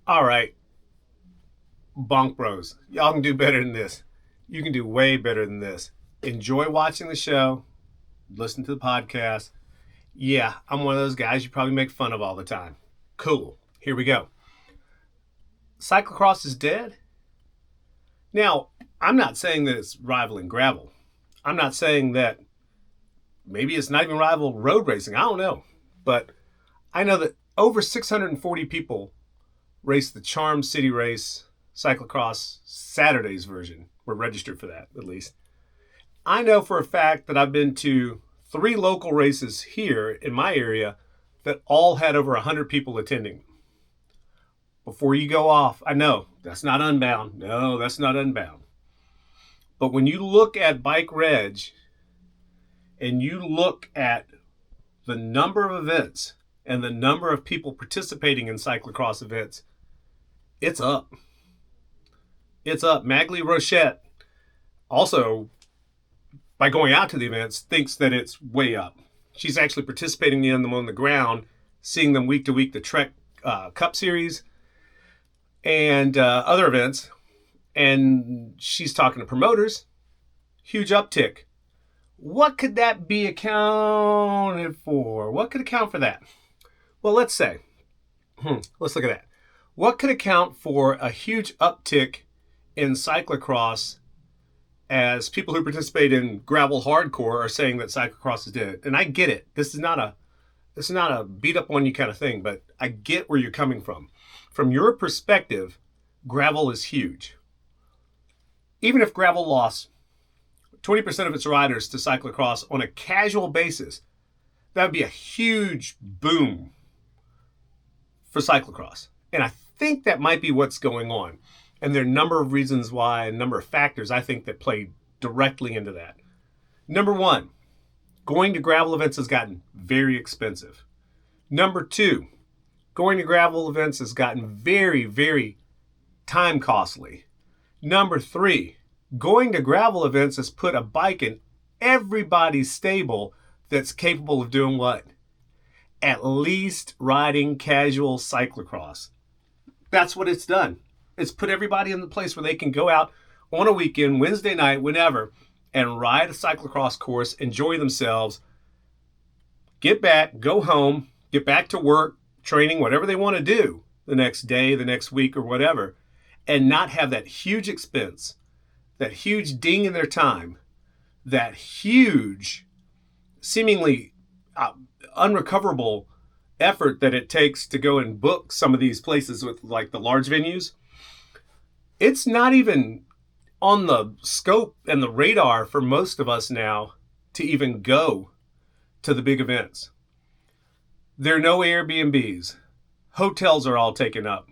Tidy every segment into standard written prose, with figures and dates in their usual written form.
All right, Bonk Bros. Y'all can do better than this. You can do way better than this. Enjoy watching the show, listen to the podcast. Yeah, I'm one of those guys you probably make fun of all the time. Cool. Here we go. Cyclocross is dead? Now, I'm not saying that it's rivaling gravel. I'm not saying that maybe it's not even rival road racing. I don't know. But I know that over 640 people raced the Charm City Race Cyclocross Saturday's version. We're registered for that, at least. I know for a fact that I've been to 3 local races here in my area that all had over 100 people attending. Before you go off, I know that's not Unbound. No, that's not Unbound. But when you look at Bike Reg and you look at the number of events and the number of people participating in cyclocross events, it's up. It's up. Maglie Rochette also, by going out to the events, thinks that it's way up. She's actually participating in them on the ground, seeing them week to week, the Trek Cup Series and other events. And she's talking to promoters. Huge uptick. What could that be accounted for? What could account for that? Well, let's say, let's look at that. What could account for a huge uptick in cyclocross as people who participate in gravel hardcore are saying that cyclocross is dead? And I get it. This is not a beat up on you kind of thing, but I get where you're coming from. From your perspective, gravel is huge. Even if gravel lost 20% of its riders to cyclocross on a casual basis, that would be a huge boom for cyclocross. And I think that might be what's going on. And there are a number of reasons why, a number of factors I think that play directly into that. Number one, going to gravel events has gotten very expensive. Number two, going to gravel events has gotten very, very time costly. Number three, going to gravel events has put a bike in everybody's stable that's capable of doing what? At least riding casual cyclocross. That's what it's done. It's put everybody in the place where they can go out on a weekend, Wednesday night, whenever, and ride a cyclocross course, enjoy themselves, get back, go home, get back to work, training, whatever they want to do the next day, the next week, or whatever, and not have that huge expense, that huge ding in their time, that huge, seemingly unrecoverable effort that it takes to go and book some of these places with like the large venues. It's not even on the scope and the radar for most of us now to even go to the big events. There are no Airbnbs. Hotels are all taken up.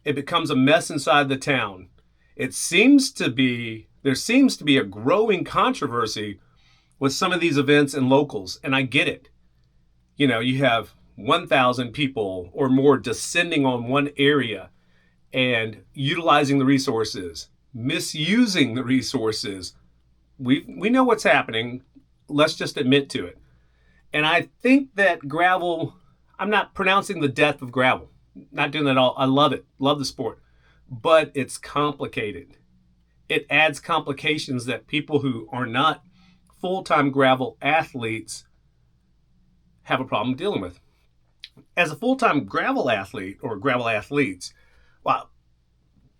It becomes a mess inside the town. There seems to be a growing controversy with some of these events and locals, and I get it. You know, you have 1,000 people or more descending on one area and utilizing the resources, misusing the resources. We know what's happening. Let's just admit to it. And I think that gravel, I'm not pronouncing the death of gravel. Not doing that at all. I love it. Love the sport. But it's complicated. It adds complications that people who are not full-time gravel athletes have a problem dealing with. As a full-time gravel athlete or gravel athletes, well,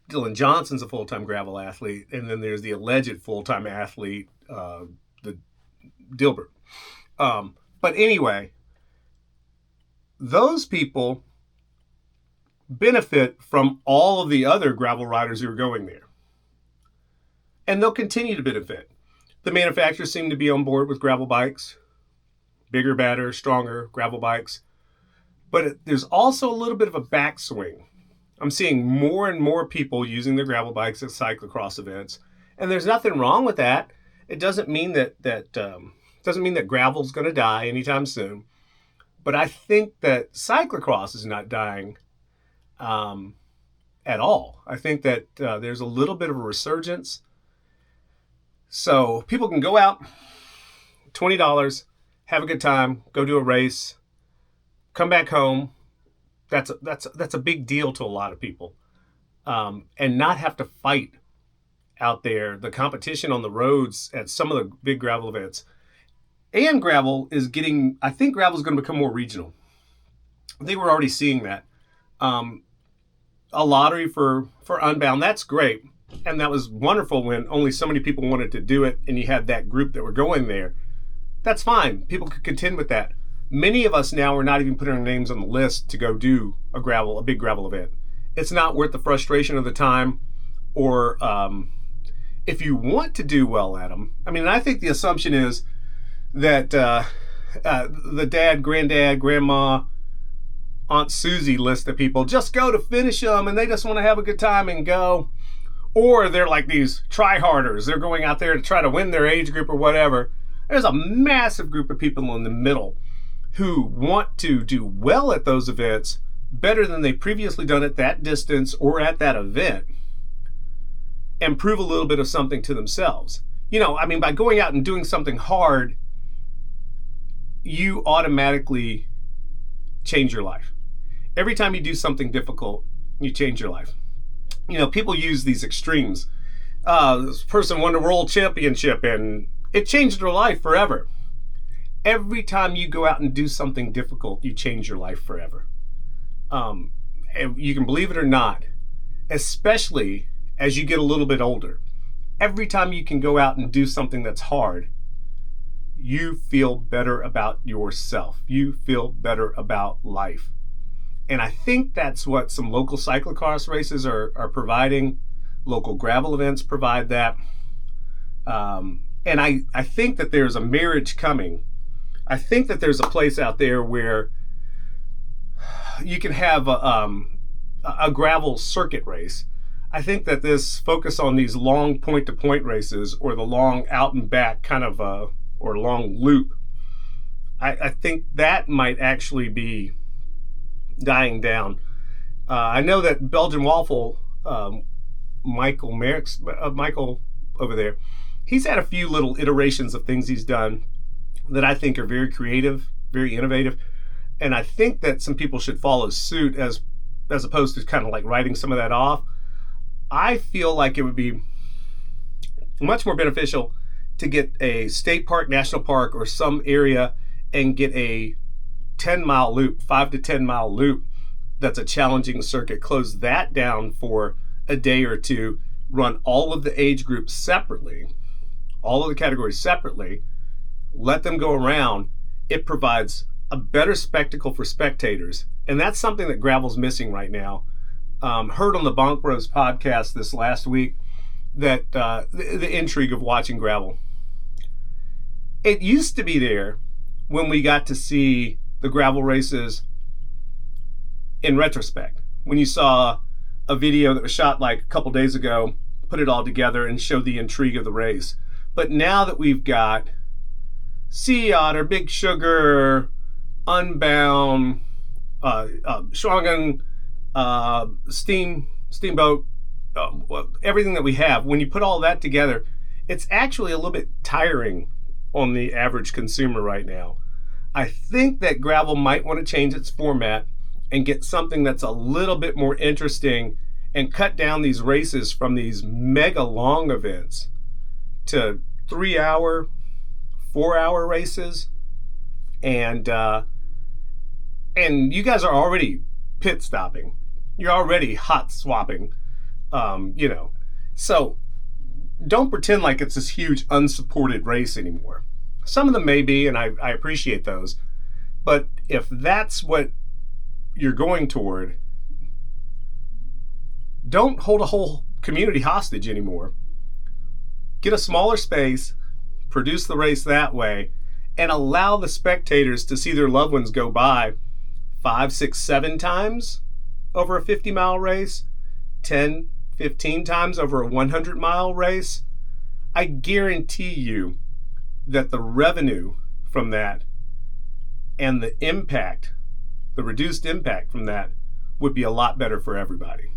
Dylan Johnson's a full-time gravel athlete, and then there's the alleged full-time athlete, the Dilbert. But anyway, those people benefit from all of the other gravel riders who are going there. And they'll continue to benefit. The manufacturers seem to be on board with gravel bikes, bigger, better, stronger gravel bikes. But there's also a little bit of a backswing. I'm seeing more and more people using their gravel bikes at cyclocross events, and there's nothing wrong with that. It doesn't mean that gravel's going to die anytime soon. But I think that cyclocross is not dying at all. I think that there's a little bit of a resurgence. So people can go out, $20, have a good time, go do a race, come back home, That's a big deal to a lot of people, and not have to fight out there. The competition on the roads at some of the big gravel events, and gravel is getting. I think gravel is going to become more regional. I think we're already seeing that. A lottery for Unbound, that's great, and that was wonderful when only so many people wanted to do it, and you had that group that were going there. That's fine. People could contend with that. Many of us now are not even putting our names on the list to go do a big gravel event. It's not worth the frustration of the time, or if you want to do well at them. I mean, I think the assumption is that the dad, granddad, grandma, Aunt Susie list of people just go to finish them and they just want to have a good time and go. Or they're like these try-harders. They're going out there to try to win their age group or whatever. There's a massive group of people in the middle who want to do well at those events better than they've previously done at that distance or at that event, and prove a little bit of something to themselves. I mean, by going out and doing something hard, you automatically change your life. Every time you do something difficult, you change your life. People use these extremes. This person won the world championship and it changed their life forever. Every time you go out and do something difficult, you change your life forever. And you can believe it or not, especially as you get a little bit older. Every time you can go out and do something that's hard, you feel better about yourself. You feel better about life. And I think that's what some local cyclocross races are providing. Local gravel events provide that. And I think that there's a marriage coming. I think that there's a place out there where you can have a gravel circuit race. I think that this focus on these long point-to-point races, or the long out and back kind of or long loop, I think that might actually be dying down. I know that Belgian Waffle, Michael over there, he's had a few little iterations of things he's done that I think are very creative, very innovative, and I think that some people should follow suit as opposed to kind of like writing some of that off. I feel like it would be much more beneficial to get a state park, national park, or some area and get a 10-mile loop, 5 to 10-mile loop that's a challenging circuit. Close that down for a day or two, run all of the age groups separately, all of the categories separately, let them go around. It provides a better spectacle for spectators, and that's something that gravel's missing right now. Heard on the Bonk Bros podcast this last week that the intrigue of watching gravel. It used to be there when we got to see the gravel races in retrospect. When you saw a video that was shot like a couple days ago, put it all together and showed the intrigue of the race. But now that we've got Sea Otter, Big Sugar, Unbound, Schwangen, Steamboat, everything that we have, when you put all that together, it's actually a little bit tiring on the average consumer right now. I think that gravel might want to change its format and get something that's a little bit more interesting and cut down these races from these mega long events to 3-hour, 4-hour races. And you guys are already pit stopping. You're already hot swapping, So don't pretend like it's this huge unsupported race anymore. Some of them may be, and I appreciate those. But if that's what you're going toward, don't hold a whole community hostage anymore. Get a smaller space, produce the race that way, and allow the spectators to see their loved ones go by 5, 6, 7 times over a 50-mile race, 10, 15 times over a 100-mile race. I guarantee you that the revenue from that and the impact, the reduced impact from that, would be a lot better for everybody.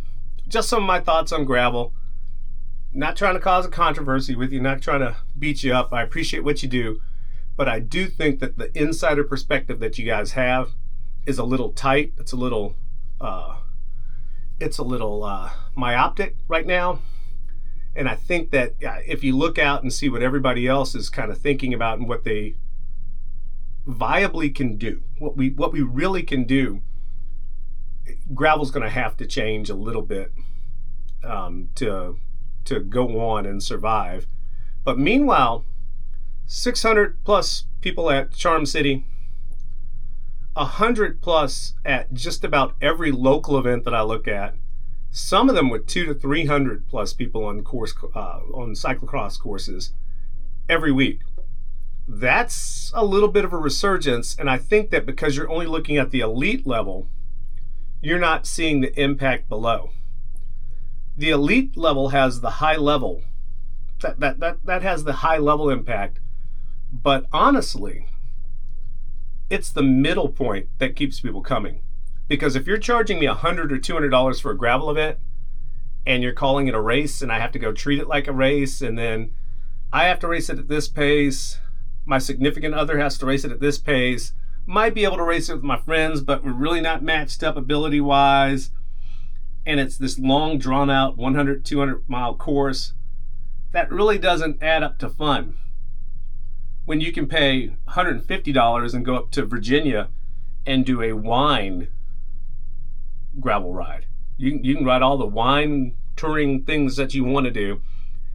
Just some of my thoughts on gravel. Not trying to cause a controversy with you, not trying to beat you up. I appreciate what you do, but I do think that the insider perspective that you guys have is a little tight. It's a little myopic right now. And I think that if you look out and see what everybody else is kind of thinking about and what they viably can do, what we really can do, gravel's going to have to change a little bit to go on and survive. But meanwhile, 600 plus people at Charm City, 100 plus at just about every local event that I look at. Some of them with 200 to 300 plus people on on cyclocross courses every week. That's a little bit of a resurgence, and I think that because you're only looking at the elite level, you're not seeing the impact below. The elite level has the high level. That has the high level impact. But honestly, it's the middle point that keeps people coming. Because if you're charging me $100 or $200 for a gravel event and you're calling it a race and I have to go treat it like a race and then I have to race it at this pace, my significant other has to race it at this pace, might be able to race it with my friends, but we're really not matched up ability-wise, and it's this long, drawn-out 100, 200-mile course, that really doesn't add up to fun. When you can pay $150 and go up to Virginia and do a wine gravel ride. You can ride all the wine touring things that you want to do,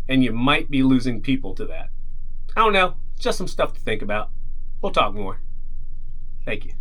and you might be losing people to that. I don't know. Just some stuff to think about. We'll talk more. Thank you.